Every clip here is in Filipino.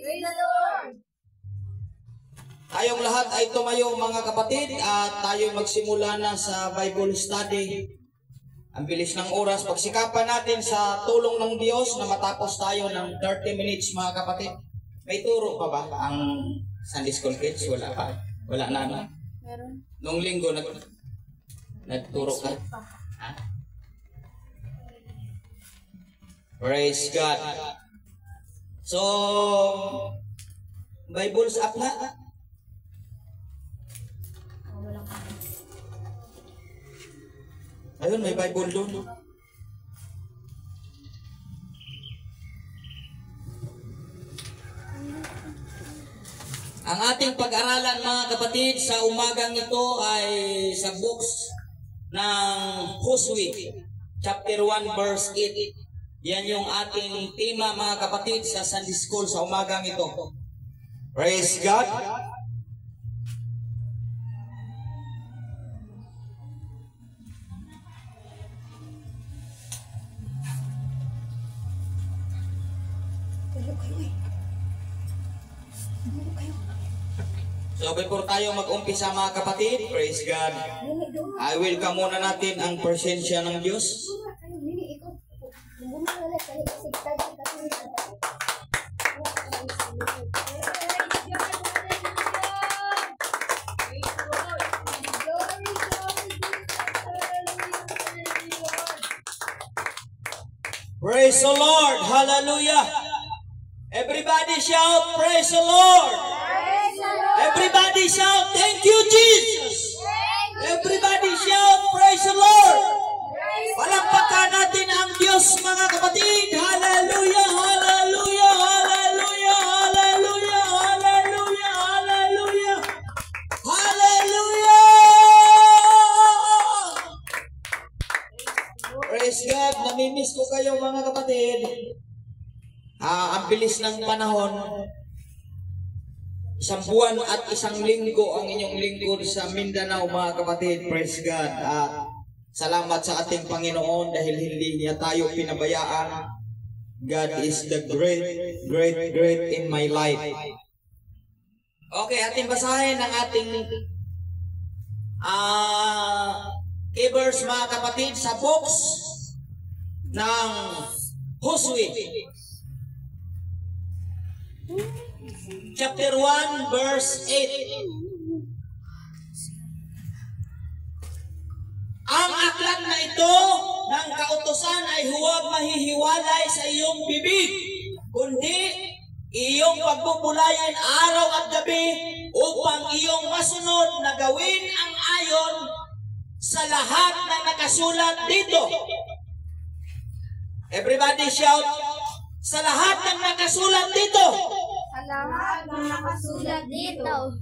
Praise the Lord! Tayong lahat ay tumayo mga kapatid at tayo magsimula na sa Bible study. Ang bilis ng oras, pagsikapan natin sa tulong ng Diyos na matapos tayo ng 30 minutes mga kapatid. May turo pa ba ang Sunday School kids? Wala pa. Wala na, no? Meron. Noong linggo nagturo ka? Ha? Praise God. So, Bible's up na. Ayun, may Bible doon. Ang ating pag-aralan mga kapatid sa umagang ito ay sa books ng Hosea, chapter 1 verse 8. Yan yung ating tema mga kapatid sa Sunday School sa umagang ito. Praise God! So before tayo mag-umpisa mga kapatid, praise God, I welcome muna natin ang presensya ng Diyos. Praise the Lord, hallelujah. Everybody shout, praise the Lord. Everybody shout, thank you, Jesus. Everybody shout, praise the Lord. Palakpakan natin ang Diyos, mga kapatid. Hallelujah, hallelujah, hallelujah, hallelujah, hallelujah, hallelujah, hallelujah. Praise God. Namimiss ko kayo, mga kapatid. Ang bilis ng panahon. Isang buwan at isang linggo ang inyong lingkod sa Mindanao mga kapatid. Praise God. At salamat sa ating Panginoon dahil hindi niya tayo pinabayaan. God is the great, great, great in my life. Okay, ating basahin ang ating verse mga kapatid sa books ng Hosea. Chapter 1, verse 8. Ang aklat na ito ng kautusan ay huwag mahihiwalay sa iyong bibig, kundi iyong pagbubulayan araw at gabi upang iyong masunod na gawin ang ayon sa lahat na nakasulat dito. Everybody shout, sa lahat ng nakasulat dito. Lahat ng nakasulat dito.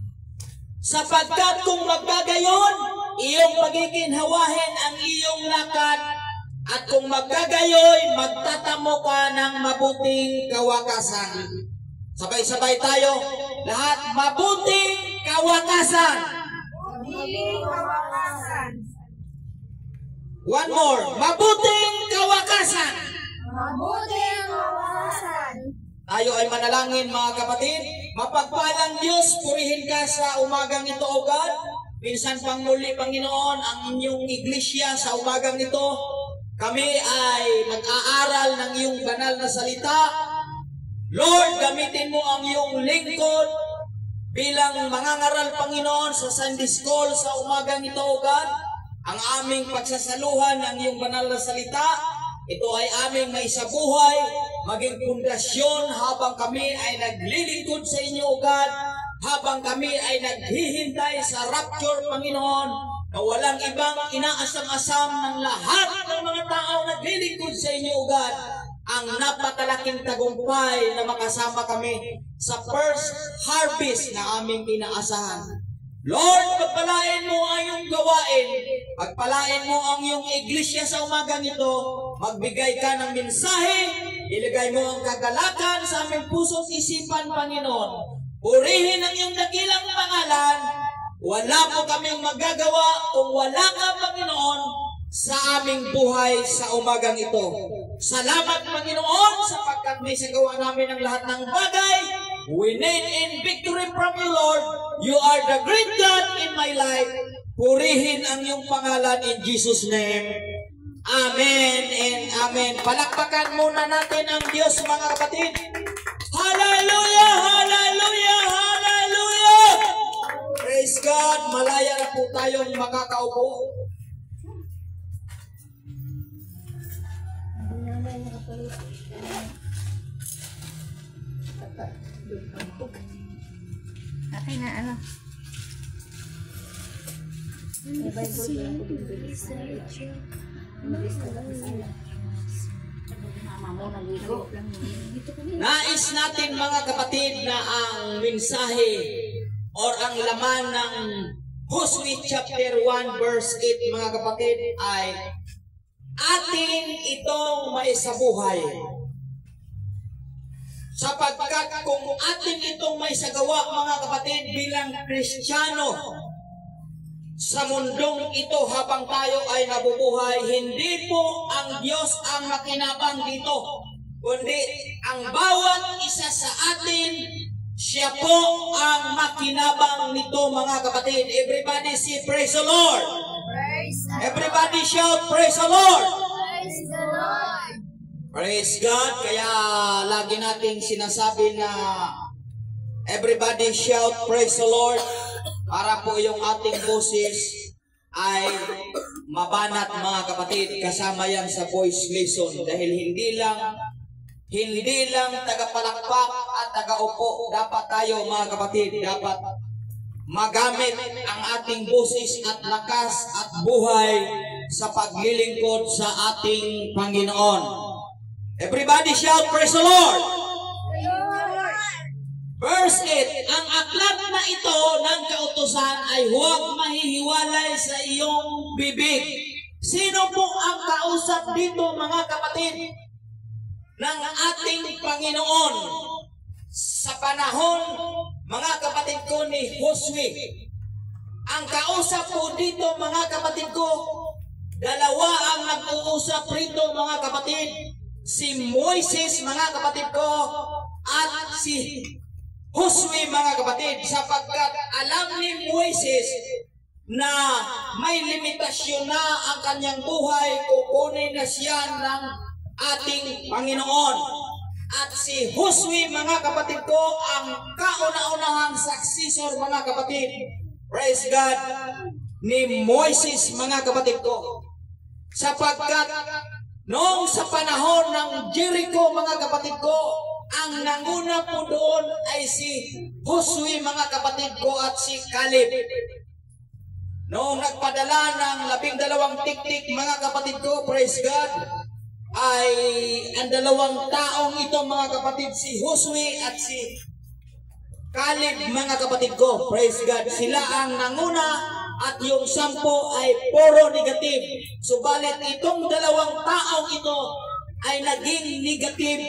Sapagkat kung magkagayon, iyong pagiginhawahin ang iyong lakad, at kung magkagayoy, magtatamo ka ng mabuting kawakasan. Sabay-sabay tayo, lahat mabuting kawakasan. Mabuting kawakasan. One more, mabuting kawakasan. Mabuting kawakasan. Tayo ay manalangin mga kapatid. Mapagpalang Diyos, purihin ka sa umagang ito, O God. Minsan pang muli, Panginoon, ang inyong iglesia sa umagang ito. Kami ay mag-aaral ng iyong banal na salita. Lord, gamitin mo ang iyong lingkod bilang mangangaral, Panginoon, sa Sunday School sa umagang ito, O God. Ang aming pagsasaluhan ng iyong banal na salita, ito ay aming maisabuhay, maging pundasyon habang kami ay naglilingkod sa inyo, O God, habang kami ay naghihintay sa rapture, Panginoon, na walang ibang inaasam-asam ng lahat ng mga tao naglilingkod sa inyo, O God, ang napakalaking tagumpay na makasama kami sa first harvest na aming inaasahan. Lord, pagpalain mo ang iyong gawain, pagpalain mo ang iyong iglesia sa umagang ito, magbigay ka ng mensahe, ilagay mo ang kagalakan sa aming puso't isipan, Panginoon. Purihin ang iyong dakilang pangalan. Wala po kaming magagawa kung wala ka, Panginoon, sa aming buhay sa umagang ito. Salamat, Panginoon, sapagkat may sagawa namin ang lahat ng bagay winning in victory from you, Lord. You are the great God in my life. Purihin ang iyong pangalan in Jesus' name. Amen and amen. Palakpakan muna natin ang Diyos, mga kapatid. Hallelujah! Hallelujah! Hallelujah! Praise God! Malaya na po tayong makakaupo. Okay na, ano? May Bible Nais natin, mga kapatid, na ang mensahe or ang laman ng Hosea chapter 1 verse 8, mga kapatid, ay atin itong maisabuhay. Sapagkat kung atin itong maisagawa, mga kapatid, bilang Kristiyano sa mundong ito habang tayo ay nabubuhay, hindi po ang Diyos ang makinabang dito, kundi ang bawat isa sa atin, siya po ang makinabang nito, mga kapatid. Everybody say praise the Lord. Praise the Everybody shout praise the Lord. Praise the Lord. Praise God. Kaya lagi nating sinasabi na everybody shout praise the Lord, para po yung ating boses ay mabanat, mga kapatid, kasama yan sa voice lesson. Dahil hindi lang tagapalakpak at tagaupo dapat tayo, mga kapatid. Dapat magamit ang ating boses at lakas at buhay sa paglilingkod sa ating Panginoon. Everybody shout praise the Lord. Verse 8, ang aklat na ito ng kautusan ay huwag mahihiwalay sa iyong bibig. Sino po ang kausap dito, mga kapatid, ng ating Panginoon sa panahon, mga kapatid ko, ni Josue? Ang kausap po dito, mga kapatid ko, dalawa ang nag-uusap rito, mga kapatid. Si Moises, mga kapatid ko, at si Josue, mga kapatid, sapagkat alam ni Moises na may limitasyon na ang kanyang buhay, kukunin na siya ng ating Panginoon. At si Josue, mga kapatid ko, ang kauna-unahang successor, mga kapatid, praise God, ni Moises, mga kapatid ko. Sapagkat noong sa panahon ng Jericho, mga kapatid ko, ang nanguna po doon ay si Josue, mga kapatid ko, at si Caleb. Noong nagpadala ng 12 tiktik, mga kapatid ko, praise God, ay ang dalawang taong ito, mga kapatid, si Josue at si Caleb, mga kapatid ko, praise God, sila ang nanguna at yung 10 ay puro negative. Subalit itong dalawang taong ito ay naging negative.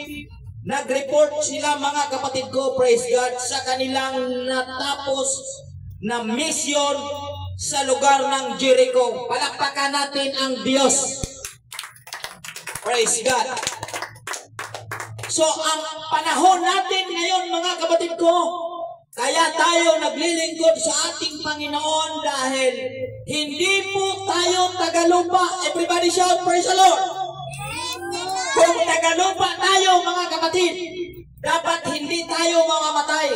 Nag-report sila, mga kapatid ko, praise God, sa kanilang natapos na mission sa lugar ng Jericho. Palakpakan natin ang Diyos. Praise God. So, ang panahon natin ngayon, mga kapatid ko, kaya tayo naglilingkod sa ating Panginoon dahil hindi po tayo tagalupa. Everybody shout, praise the Lord. Kung tagalupa tayo, mga kapatid, dapat hindi tayo mamamatay.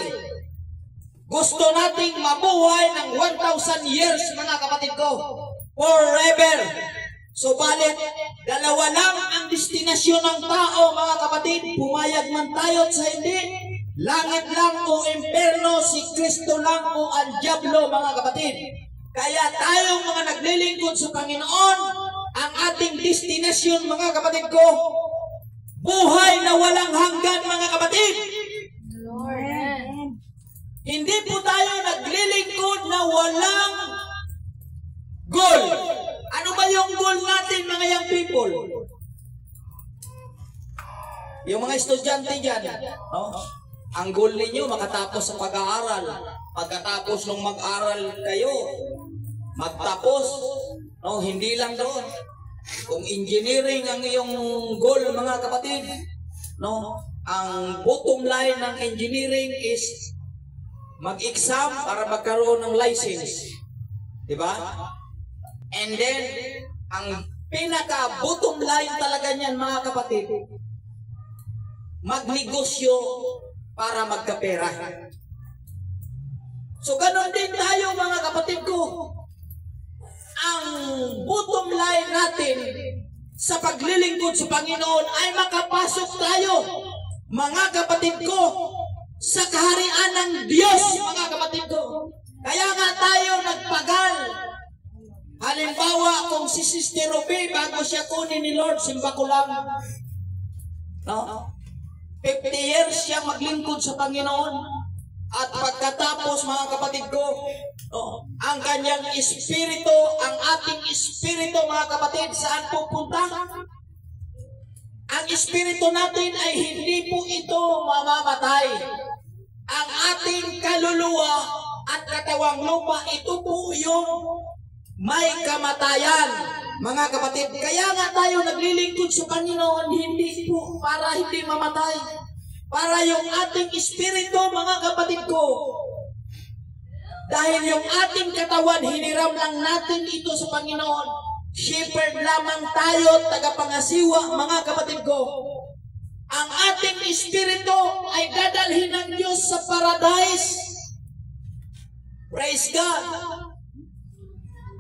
Gusto nating mabuhay ng 1,000 years, mga kapatid ko, forever. Subalit, dalawa lang ang destinasyon ng tao, mga kapatid. Pumayag man tayo sa hindi, langit lang o imperno, si Kristo lang o ang diablo, mga kapatid. Kaya tayong mga naglilingkod sa Panginoon, ang ating destinasyon, mga kapatid ko, buhay na walang hanggan, mga kapatid. Lord. Hindi po tayo naglilingkod na walang goal. Ano ba yung goal natin, mga young people? Yung mga estudyante dyan, no? Ang goal ninyo, makatapos sa pag-aaral. Pagkatapos nung mag-aral kayo, magtapos, no? Hindi lang doon. Kung engineering ang iyong goal, mga kapatid, no? ang bottom line ng engineering is mag-exam para magkaroon ng license. Diba? And then, ang pinaka-bottom line talaga niyan, mga kapatid, magnegosyo para magkapera. So, ganon din tayo, mga kapatid ko. Ang bottom line natin sa paglilingkod sa Panginoon ay makapasok tayo, mga kapatid ko, sa kaharian ng Diyos, mga kapatid ko. Kaya nga tayo nagpagal. Halimbawa, kung si Sister Ruby, bago siya kunin ni Lord, simba ko lang, no? 50 years siya maglingkod sa Panginoon. At pagkatapos, mga kapatid ko, ang kanyang espiritu, ang ating espiritu, mga kapatid, saan pupunta? Ang espiritu natin ay hindi po ito mamamatay. Ang ating kaluluwa at katawang lupa, ito po yung may kamatayan, mga kapatid. Kaya nga tayo naglilingkod sa Panginoon, hindi po para hindi mamatay. Para yung ating espiritu, mga kapatid ko, dahil yung ating katawan, hiniram lang natin ito sa Panginoon. Shepherd lamang tayo, tagapangasiwa, mga kapatid ko. Ang ating espiritu ay dadalhin ng Diyos sa paradise. Praise God.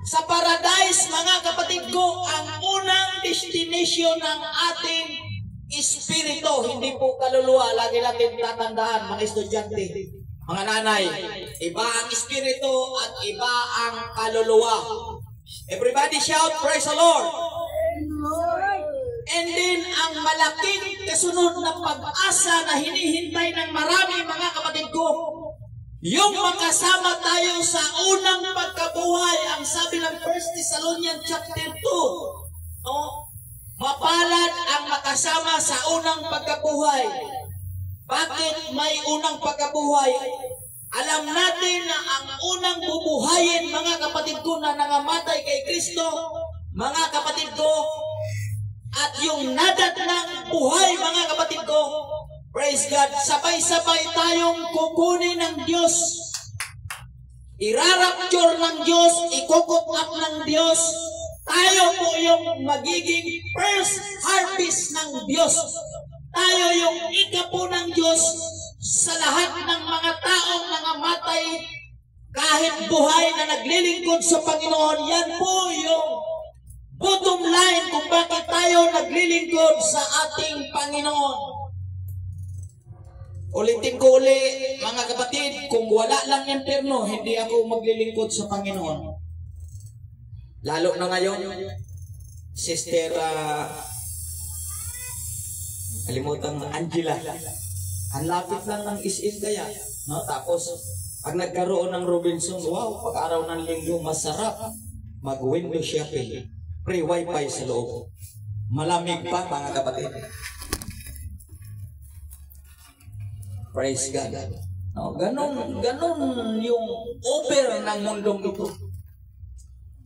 Sa paradise, mga kapatid ko, ang unang destination ng ating espiritu, hindi po kaluluwa. Lagi natin tatandaan, mga estudyante, mga nanay, iba ang espiritu at iba ang kaluluwa. Everybody shout, praise the Lord. And then, ang malaking kasunod na pag-asa na hinihintay ng marami, mga kapatid ko, yung makasama tayo sa unang pagkabuhay. Ang sabi ng 1 Thessalonians chapter 2, no? Mapalad ang makasama sa unang pagkabuhay. Bakit may unang pagkabuhay? Alam natin na ang unang bubuhayin, mga kapatid ko, na nangamatay kay Kristo, mga kapatid ko, at yung nadatnang buhay, mga kapatid ko, praise God, sabay-sabay tayong kukunin ng Diyos. Irarapture ng Diyos, ikukuk up ng Diyos. Tayo po yung magiging first harvest ng Diyos. Tayo yung ikapo ng Diyos sa lahat ng mga taong nangamatay kahit buhay na naglilingkod sa Panginoon. Yan po yung bottom line kung bakit tayo naglilingkod sa ating Panginoon. Ulitin ko uli, mga kapatid, kung wala lang impyerno, hindi ako maglilingkod sa Panginoon. Lalo na ngayon, Sister kalimutan mo, Angela. Ang lapit lang ng is-in kaya. No? Tapos, pag nagkaroon ng Robinson, wow, pag araw ng linggo, masarap. Mag-window shopping. Free wifi sa loob. Malamig pa, mga kapatid. Praise God. No, ganon yung offer ng mundong ito.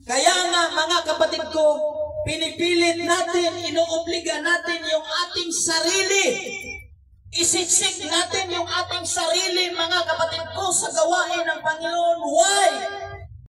Kaya nga, mga kapatid ko, pinipilit natin, inuobliga natin yung ating sarili. Isiksik natin yung ating sarili, mga kapatid ko, sa gawain ng Panginoon. Why?